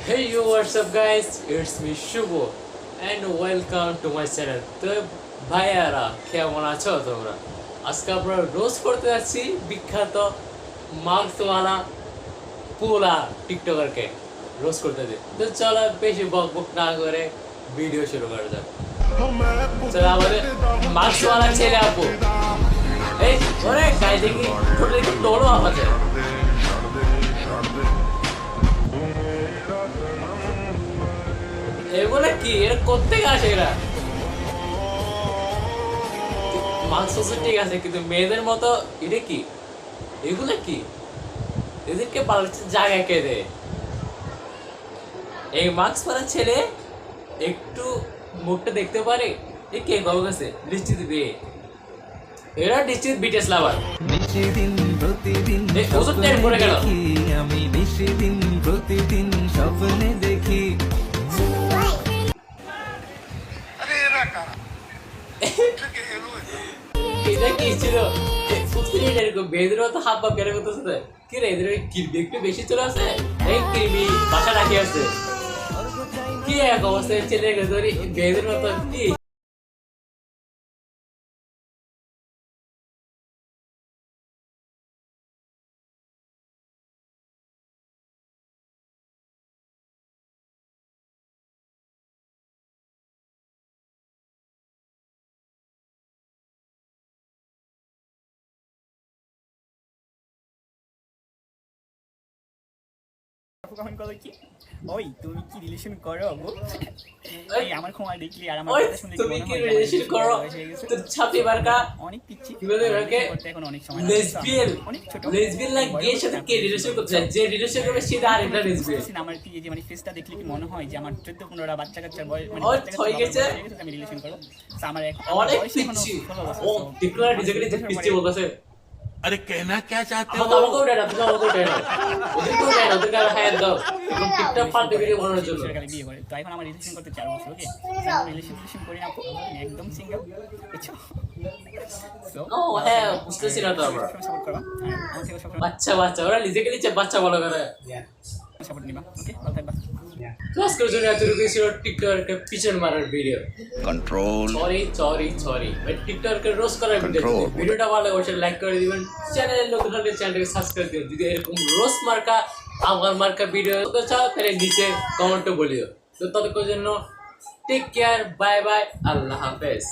Hey yo, what's up guys? It's me Shubho and welcome to my channel. তো ভাইয়ারা কেমন আছো তোমরা? আজকে আমরা রোস্ট করতে যাচ্ছি বিখ্যাত মার্কসওয়ালা পোলা টিকটকারকে রোস্ট করতে যাচ্ছি। তো চলো বেশি বকবক না করে ভিডিও শুরু করা যাক। চলো আমাদের মার্কসওয়ালা ছেলে আপু এই ওরে গায়ে দেখি ছোট একটু টোলো আছে। এগুলো কি এরা কোত্থেকে আসে এরা মাংস ঠিক আছে কিন্তু মেয়েদের মতো এটা কি এগুলো কি এদেরকে পালাচ্ছে জায়গা কে দেয় এই মাস্ক পরা ছেলে একটু মুখটা দেখতে পারে এ কে গো গেছে নিশ্চিত বিয়ে এরা নিশ্চিত বিটিএস লাভার নিশিদিন প্রতিদিন এই ওজন টের পড়ে গেল আমি নিশিদিন প্রতিদিন স্বপ্নে দেখি এটা কি ছিল এরকম বেদের মতো হাফ হাফ কেন করতেছে কি রে এদের কিরবি একটু বেশি চলে আসে এই কিরবি বাসা রাখি আছে কি এক অবস্থায় ছেলে ধরি বেদের মতো কি কমেন্ট করো কি ওই তুমি কি রিলেশন করো গো এই আমার খোঁয়া দেখলি আর আমার ওই কথা শুনলে তুমি কি রিলেশন করো তো ছাপি বারকা অনেক পিচ্ছি কিভাবে রাখে এখন অনেক সময় লেসবিয়ান অনেক ছোট লেসবিয়ান লাইক গের সাথে কে রিলেশন করতে চায় যে রিলেশন করবে সেটা আরেকটা লেসবিয়ান আমার কি এই যে মানে ফেসটা দেখলে কি মনে হয় যে আমার 14-15টা বাচ্চা কাচ্চার বয়স মানে ওই বাচ্চা হয়ে গেছে কাচ্চার আমি রিলেশন করব তো আমার এক অনেক পিচ্ছি ও টিকলা ডিজাইন যে পিচ্ছি বলতেছে अरे कहना क्या चाहते हो আমাকে উঠে না তুমি আমাকে উঠে না ওদেরকে উঠে না ওদেরকে আর হায়ার দাও এখন টিকটক পাল্টে ভিডিও বানানোর জন্য সরকারি বিয়ে করে তো এখন আমার রিলেশন করতে 4 বছর ওকে রিলেশন করি না আমি একদম সিঙ্গেল বুঝছো সো ও হ্যাঁ বুঝতেছি না তো আমরা সাপোর্ট করবা আমার থেকে সাপোর্ট বাচ্চা বাচ্চা ওরা নিজেকে নিচে বাচ্চা বলো করে সাপোর্ট নিবা ওকে ভালো থাকবা ক্লাস করে জন্য এতটুকু ছিল টিকটককে পিছন মারার ভিডিও कंट्रोल সরি ভাই টিকটককে রোস্ট করার ভিডিও ভিডিওটা ভালো লাগে অবশ্যই লাইক করে দিবেন চ্যানেলের নতুন হলে চ্যানেলটাকে সাবস্ক্রাইব দিবেন যদি এরকম রোস্ট মার্কা আমার মার্কা ভিডিও তো চাও তাহলে নিচে কমেন্টে বলিও তো ততক্ষণের জন্য টেক কেয়ার বাই বাই আল্লাহ হাফেজ